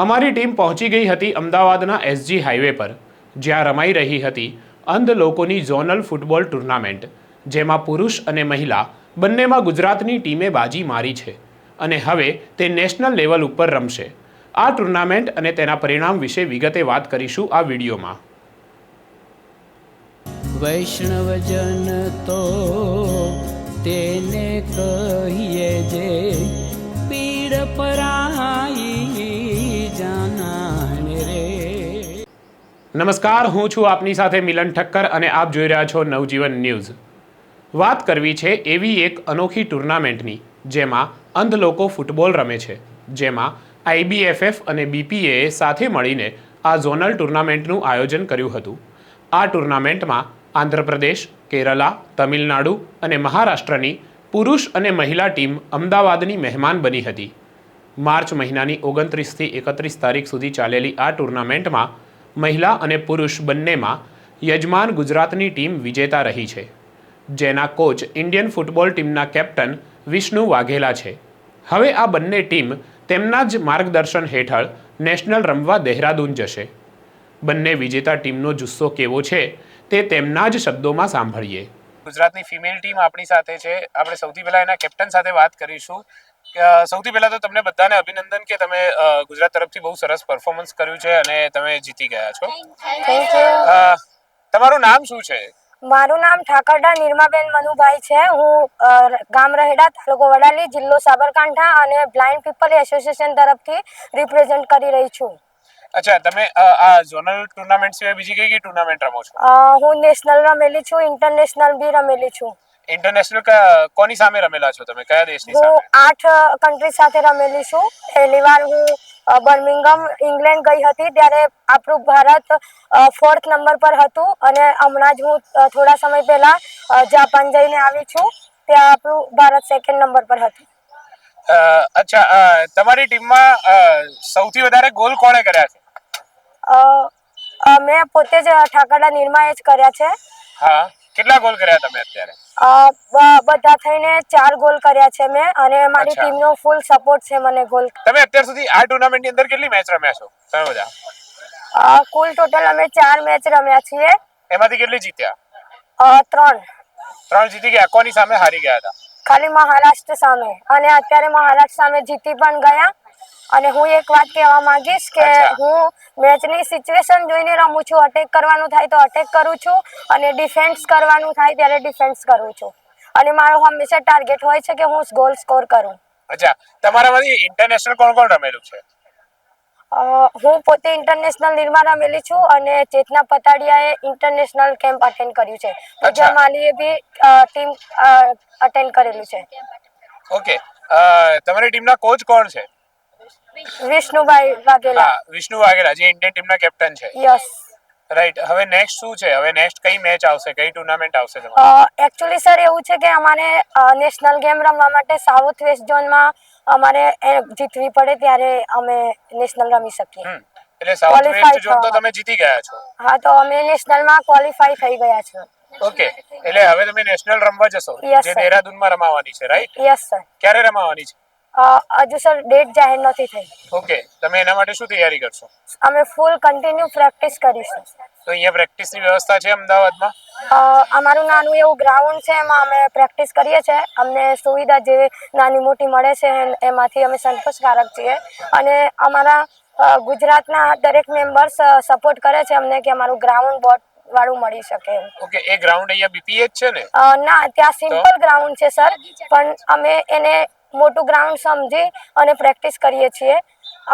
અમારી ટીમ પહોંચી ગઈ હતી અમદાવાદના એસજી હાઈવે પર, જ્યાં રમાઈ રહી હતી અંધ લોકોની ઝોનલ ફૂટબોલ ટુર્નામેન્ટ, જેમાં પુરુષ અને મહિલા બંનેમાં ગુજરાતની ટીમે બાજી મારી છે અને હવે તે નેશનલ લેવલ ઉપર રમશે. આ ટુર્નામેન્ટ અને તેના પરિણામ વિશે વિગતે વાત કરીશું આ વિડીયોમાં. વૈષ્ણવજન તો તેને કહીએ જે પીડ પરાઈ જાનાને રે. નમસ્કાર, હું છું આપની સાથે મિલન ઠક્કર અને આપ જોઈ રહ્યા છો નવજીવન ન્યૂઝ. વાત કરવી છે એવી એક અનોખી ટુર્નામેન્ટની જેમાં અંધ લોકો ફૂટબોલ રમે છે, જેમાં IBFF અને BPAએ સાથે મળીને આ ઝોનલ ટુર્નામેન્ટનું આયોજન કર્યું હતું. આ ટુર્નામેન્ટમાં આંધ્રપ્રદેશ, કેરલા, તમિલનાડુ અને મહારાષ્ટ્રની પુરુષ અને મહિલા ટીમ અમદાવાદની મહેમાન બની હતી. માર્ચ મહિનાની 29થી 31 તારીખ સુધી ચાલેલી આ ટુર્નામેન્ટમાં મહિલા અને પુરુષ બંનેમાં યજમાન ગુજરાતની ટીમ વિજેતા રહી છે, જેના કોચ ઇન્ડિયન ફૂટબોલ ટીમના કેપ્ટન વિષ્ણુ વાઘેલા છે. હવે આ બંને ટીમ તેમના જ માર્ગદર્શન હેઠળ નેશનલ રમવા દહેરાદૂન જશે. બંને વિજેતા ટીમનો જુસ્સો કેવો છે તે તેમના જ શબ્દોમાં સાંભળીએ. ગુજરાતની ફિમેલ ટીમ આપણી સાથે છે. આપણે સૌથી પહેલા એના કેપ્ટન સાથે વાત કરીશું. સૌથી પહેલા તો તમને બધાને અભિનંદન કે તમે ગુજરાત તરફથી બહુ સરસ પરફોર્મન્સ કર્યું છે અને તમે જીતી ગયા છો. Thank you. તમારું નામ શું છે? મારું નામ ઠાકરડા નિર્માબેન મનુભાઈ છે. હું ગામ રહેડા, તાલુકો વડાલી, જિલ્લો સાબરકાંઠા અને બ્લાઇન્ડ પીપલ એસોસિએશન તરફથી રિપ્રેઝેન્ટ કરી રહી છું. અચ્છા, તમે આ ઝોનલ ટુર્નામેન્ટ સિવાય બીજી કઈ કઈ ટુર્નામેન્ટ રમો છો? હું નેશનલ રમેલી છું, ઇન્ટરનેશનલ બી રમેલી છું. ઇન્ટરનેશનલ કોની સામે રમેલા છો તમે? કયા દેશની સામે? હું 8 કન્ટ્રી સાથે રમેલી છું. પહેલી વાર હું બર્મિંગહામ ઇંગ્લેન્ડ ગઈ હતી, ત્યારે આપણું ભારત 4th નંબર પર હતું અને હમણાં જ હું થોડા સમય પહેલા જાપાન જઈને આવી છું, ત્યાં આપણું ભારત 2nd નંબર પર હતું. અચ્છા, તમારી ટીમમાં સૌથી વધારે ગોલ કોણે કર્યા છે? મેં પોતે જ ઠાકરડા નિર્માએ જ કર્યા છે. હા, કેટલા ગોલ કર્યા તમે અત્યારે? બધા થઈને 4 ગોલ કર્યા છે મેં, અને મારી અચ્છા. ટીમનો ફૂલ સપોર્ટ છે મને ગોલ. તમે અત્યાર સુધી આ ટુર્નામેન્ટની અંદર કેટલી મેચ રમ્યા છો તમે બધા? કુલ ટોટલ અમે 4 મેચ રમ્યા છીએ. એમાંથી કેટલી જીત્યા? 3. 3 જીતી ગયા. કોની સામે હારી ગયા હતા? ખાલી મહારાષ્ટ્ર સામે, અને અત્યારે મહારાષ્ટ્ર સામે જીતી પણ ગયા. અને હું એક વાત કહેવા માંગીશ કે અચ્છા. હું મેચની સિચ્યુએશન જોઈને રમું છું. અટેક કરવાનું થાય તો અટેક કરું છું, અને ડિફેન્સ કરવાનું થાય ત્યારે ડિફેન્સ કરું છું, અને મારો હંમેશા ટાર્ગેટ હોય છે કે હું ગોલ સ્કોર કરું. અચ્છા, તમારામાંથી ઇન્ટરનેશનલ કોણ કોણ રમેલું છે? હું પોતે ઇન્ટરનેશનલ નિર્મા રમેલી છું, અને ચેતના પતાડિયાએ ઇન્ટરનેશનલ કેમ્પ અટેન્ડ કર્યું છે. પૂજા માલીએ બી ટીમ અટેન્ડ કરેલું છે. ઓકે, તમારી ટીમના કોચ કોણ છે? વિષ્ણુભાઈ વાઘેલા. હા, વિષ્ણુ વાઘેલા, જે ઇન્ડિયન ટીમના કેપ્ટન છે. યસ. રાઈટ. હવે નેક્સ્ટ શું છે? હવે નેક્સ્ટ કઈ મેચ આવશે? કઈ ટુર્નામેન્ટ આવશે? એકચ્યુઅલી સર એવું છે કે અમારે નેશનલ ગેમ રમવા માટે સાઉથ વેસ્ટ ઝોનમાં અમારે જીતવી પડે, ત્યારે અમે નેશનલ રમી શકીએ. એટલે સાઉથ વેસ્ટ ઝોન તો તમે જીતી ગયા છો. હા, તો અમે નેશનલમાં ક્વોલિફાઈ થઈ ગયા છે. ઓકે, એટલે હવે તમે નેશનલ રમવા જશો, જે દહેરાદૂનમાં રમાવાની છે, રાઈટ? Yes sir. ક્યારે રમાવાની છે? હજુ સર ડેટ જાહેર નથી થઈ. ઓકે, તમે એના માટે શું તૈયારી કરશો? અમે ફૂલ કન્ટિન્યુ પ્રેક્ટિસ કરીશું. તો અહીંયા પ્રેક્ટિસની વ્યવસ્થા છે અમદાવાદમાં? અમારું નાનું એવું ગ્રાઉન્ડ છે, એમાં અમે પ્રેક્ટિસ કરીએ છીએ. અમને સુવિધા જે નાની મોટી મળે છે એમાંથી અમે સંતોષકારક છીએ, અને અમારા ગુજરાતના દરેક મેમ્બર્સ સપોર્ટ કરે છે અમને કે અમારું ગ્રાઉન્ડ બોટ વાળું મળી શકે. ઓકે, એ ગ્રાઉન્ડ અહીંયા BPA જ છે ને? ના, ત્યાં સિમ્પલ ગ્રાઉન્ડ છે સર, પણ અમે એને મોટું ગ્રાઉન્ડ સમજી અને પ્રેક્ટિસ કરીએ છીએ.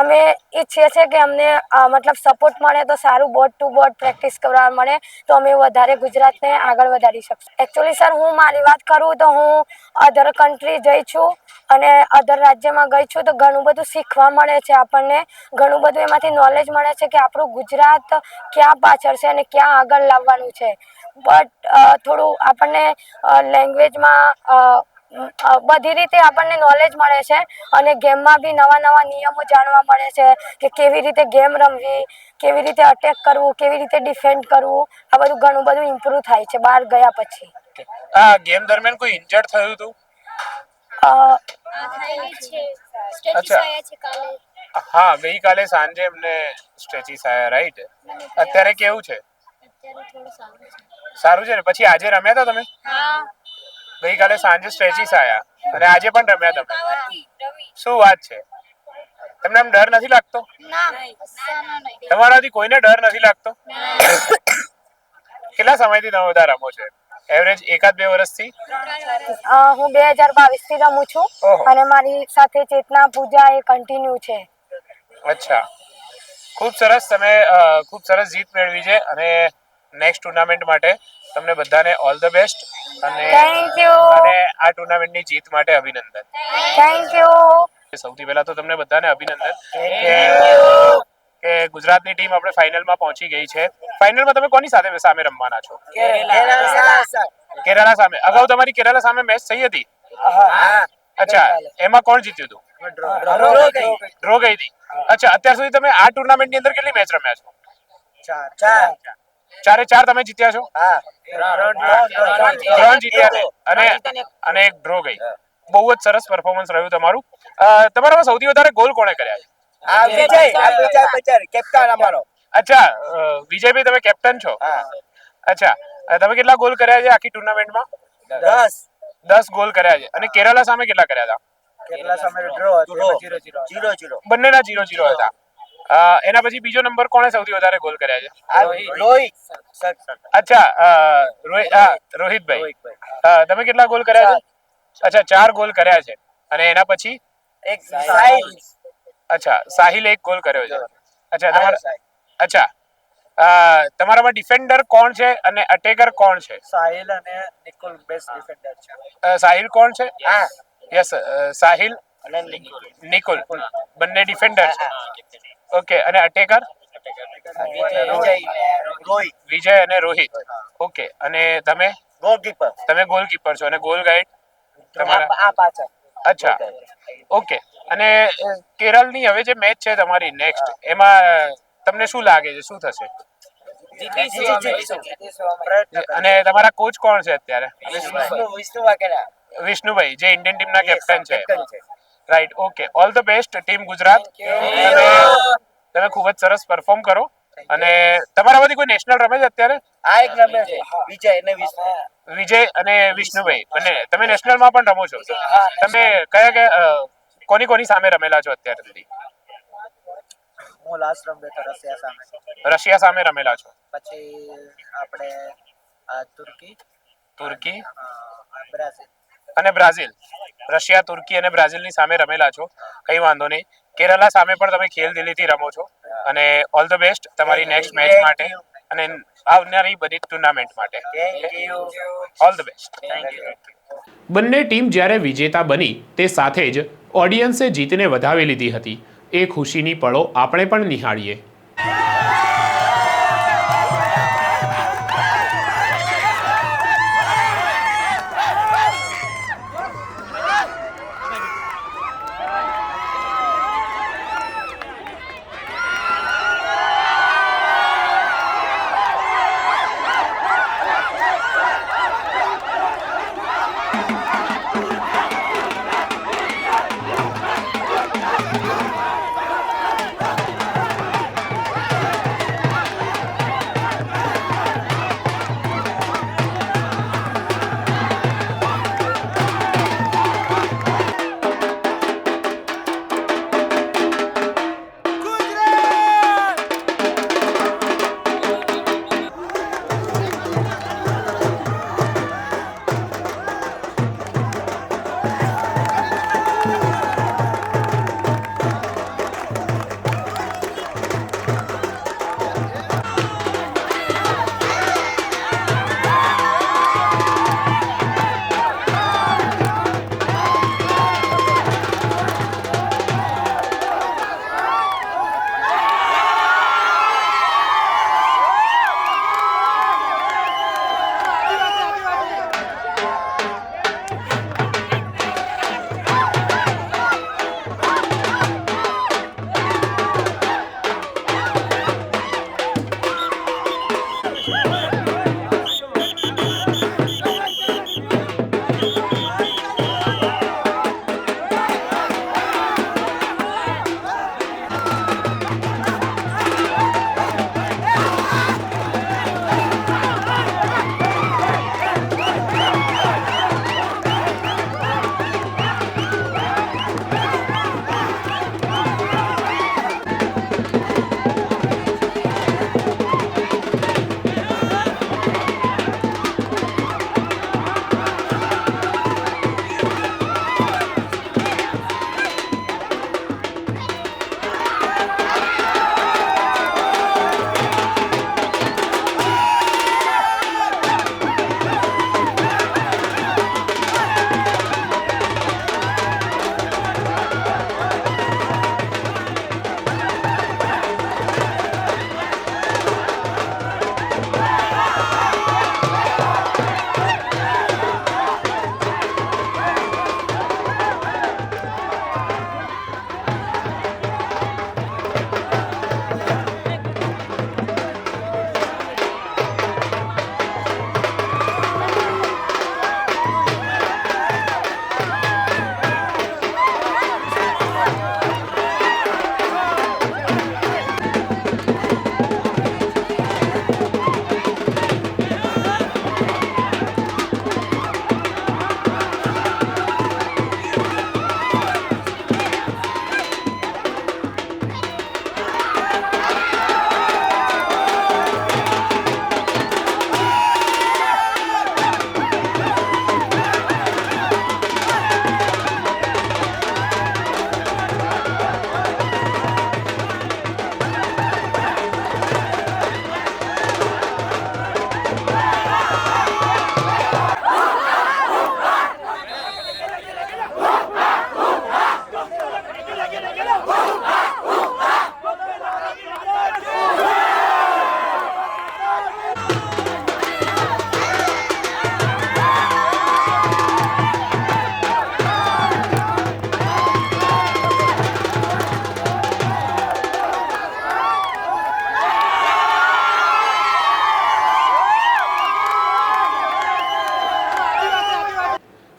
અમે ઈચ્છીએ છીએ કે અમને મતલબ સપોર્ટ મળે તો સારું, બોટ ટુ બોટ પ્રેક્ટિસ કરવા મળે તો અમે વધારે ગુજરાતને આગળ વધારી શકશું. એકચ્યુઅલી સર, હું મારી વાત કરું તો હું અધર કન્ટ્રી જઈ છું, અને અધર રાજ્યમાં ગઈ છું, તો ઘણું બધું શીખવા મળે છે આપણને. ઘણું બધું એમાંથી નોલેજ મળે છે કે આપણું ગુજરાત ક્યાં પાછળ છે અને ક્યાં આગળ લાવવાનું છે. બટ થોડું આપણને લેંગ્વેજમાં બધી રીતે આપણને નોલેજ મળે છે, અને ગેમમાં બી નવા નવા નિયમો જાણવા મળે છે કે કેવી રીતે ગેમ રમવી, કેવી રીતે અટેક કરવું, કેવી રીતે ડિફેન્ડ કરવું. આ બધું ઘણું બધું ઇમ્પ્રુવ થાય છે બહાર ગયા પછી. આ ગેમ દરમિયાન કોઈ ઇન્જર્ડ થયું હતું? અચ્છા, હા, ગઈકાલે સાંજે એમને સ્ટ્રેચિસ આયા, રાઈટ? અત્યારે કેવું છે? સારું છે ને? પછી આજે રમ્યા હતા તમે? ગઈકાલે સાંજે સ્ટ્રેચિસ આયા અને આજે પણ રમ્યા તમે. શું વાત છે? તમને આમ ડર નથી લાગતો? તમારાથી કોઈને ડર નથી લાગતો? કેટલા સમયથી તમે બધા રમો છો? એવરેજ 1-2 વર્ષથી? હું 2022 થી રમું છું ઓહો. અને મારી સાથે ચેતના પૂજા એ કન્ટિન્યુ છે. અચ્છા, ખૂબ સરસ. તમે ખૂબ સરસ જીત મેળવી છે અને નેક્સ્ટ ટુર્નામેન્ટ માટે તમને બધાને ઓલ ધ બેસ્ટ અને થેન્ક યુ. આ ટુર્નામેન્ટની જીત માટે અભિનંદન. Thank you. સૌથી પહેલા તો તમને બધાને અભિનંદન કે ગુજરાતની ટીમ આપણે ફાઇનલમાં પહોંચી ગઈ છે. ફાઇનલમાં તમે કોની સામે રમવાના છો? કેરાલા સામે. અગાઉ તમારી કેરાલા સામે મેચ થઈ હતી? અચ્છા, એમાં કોણ જીત્યું હતું? ડ્રો ગઈ હતી. અચ્છા, અત્યાર સુધી તમે આ ટુર્નામેન્ટની અંદર કેટલી મેચ રમ્યા છો? 4 તમે જીત્યા છો? 3 જીત્યા અને એક ડ્રો ગઈ. બહુ જ સરસ પરફોર્મન્સ રહ્યું તમારું. તમારામાં સૌથી વધારે ગોલ કોણે કર્યા છે? અચ્છા, વિજયભાઈ તમે કેપ્ટન છો? અચ્છા, તમે કેટલા ગોલ કર્યા છે આખી ટુર્નામેન્ટમાં? 10 ગોલ કર્યા છે. અને કેરાલા સામે કેટલા કર્યા હતા? બંનેના 0-0 હતા. એના પછી બીજો નંબર કોણે સૌથી વધારે ગોલ કર્યા છે? અચ્છા, રોહિતભાઈ. તમે કેટલા ગોલ કર્યા છે? અચ્છા, 4 ગોલ કર્યા છે. અને એના પછી અચ્છા, સાહિલ 1 ગોલ કર્યો છે. અચ્છા, તમારામાં ડિફેન્ડર કોણ છે અને અટેકર કોણ છે? સાહિલ અને નિકોલ બેસ્ટ ડિફેન્ડર છે. સાહિલ કોણ છે? યસ, સાહિલ અને નિકોલ બંને ડિફેન્ડર છે. ઓકે, અને અટેકર? વિજય અને રોહિત. ઓકે, અને તમે ગોલકીપર છો અને ગોલ ગાઈડ તમારા? અચ્છા, ઓકે. અને કેરળની હવે જે મેચ છે તમારી નેક્સ્ટ, એમાં તમને શું લાગે છે, શું થશે? અને તમારા કોચ કોણ છે અત્યારે? વિષ્ણુભાઈ, જે ઇન્ડિયન ટીમના કેપ્ટન છે. Right, okay. All the best team Gujarat. તમે ખૂબ જ સરસ પરફોર્મ કરો. અને તમારામાંથી કોઈ નેશનલ રમે છે અત્યારે? વિજય અને વિષ્ણુભાઈ બંને તમે નેશનલમાં પણ રમો છો? તમે કોની સામે રમેલા છો અત્યાર સુધી? હું લાસ્ટ રમ્યો હતો રશિયા સામે. રશિયા સામે રમેલા છો? પછી આપણે તુર્કી, બ્રાઝિલ. અને બ્રાઝિલ. રશિયા, તુર્કી અને બ્રાઝિલની સામે રમેલા છો. કઈ વાંધો નહીં. કેરલા સામે પણ તમે ખેલ દિલીથી રમો છો. અને ઓલ ધ બેસ્ટ તમારી નેક્સ્ટ મેચ માટે અને આવનારી બધી ટુર્નામેન્ટ માટે. All the best. બંને ટીમ જ્યારે વિજેતા બની તે સાથે જ ઓડિયન્સે જીતને વધાવી લીધી હતી. એ ખુશીની પળો આપણે પણ નિહાળીએ.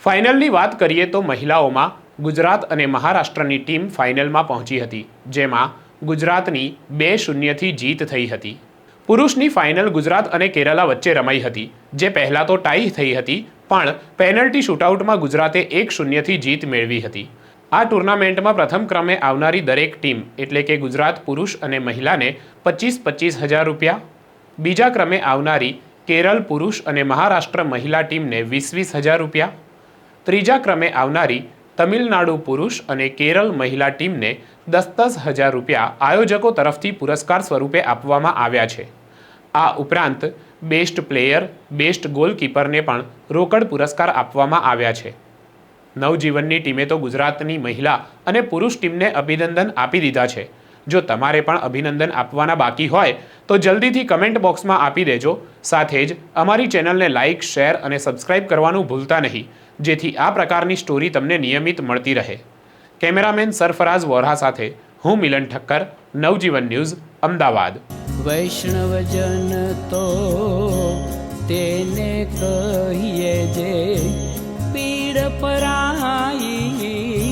ફાઇનલની વાત કરીએ તો મહિલાઓમાં ગુજરાત અને મહારાષ્ટ્રની ટીમ ફાઇનલમાં પહોંચી હતી, જેમાં ગુજરાતની 2-0થી જીત થઈ હતી. પુરુષની ફાઇનલ ગુજરાત અને કેરાલા વચ્ચે રમાઈ હતી, જે પહેલાં તો ટાઈ થઈ હતી, પણ પેનલ્ટી શૂટઆઉટમાં ગુજરાતે 1-0થી જીત મેળવી હતી. આ ટુર્નામેન્ટમાં પ્રથમ ક્રમે આવનારી દરેક ટીમ એટલે કે ગુજરાત પુરુષ અને મહિલાને 25-25 હજાર રૂપિયા, બીજા ક્રમે આવનારી કેરળ પુરુષ અને મહારાષ્ટ્ર મહિલા ટીમને 20-20 હજાર રૂપિયા, ત્રીજા ક્રમે આવનારી તમિલનાડુ પુરુષ અને કેરળ મહિલા ટીમને 10-10 હજાર રૂપિયા આયોજકો તરફથી પુરસ્કાર સ્વરૂપે આપવામાં આવ્યા છે. આ ઉપરાંત બેસ્ટ પ્લેયર, બેસ્ટ ગોલકીપરને પણ રોકડ પુરસ્કાર આપવામાં આવ્યા છે. નવજીવનની ટીમે તો ગુજરાતની મહિલા અને પુરુષ ટીમને અભિનંદન આપી દીધા છે. જો તમારે પણ અભિનંદન આપવાના બાકી હોય તો જલ્દીથી કમેન્ટ બોક્સમાં આપી દેજો. સાથે જ અમારી ચેનલને લાઇક, શેર અને સબસ્ક્રાઇબ કરવાનું ભૂલતા નહીં, જેથી આ પ્રકારની સ્ટોરી તમને નિયમિત મળતી રહે. કેમેરામેન સરફરાઝ વોરા સાથે હું મિલન ઠક્કર, નવજીવન ન્યૂઝ, અમદાવાદ. વૈષ્ણવજન તો તેને કહીએ જે પીડ પરાઈ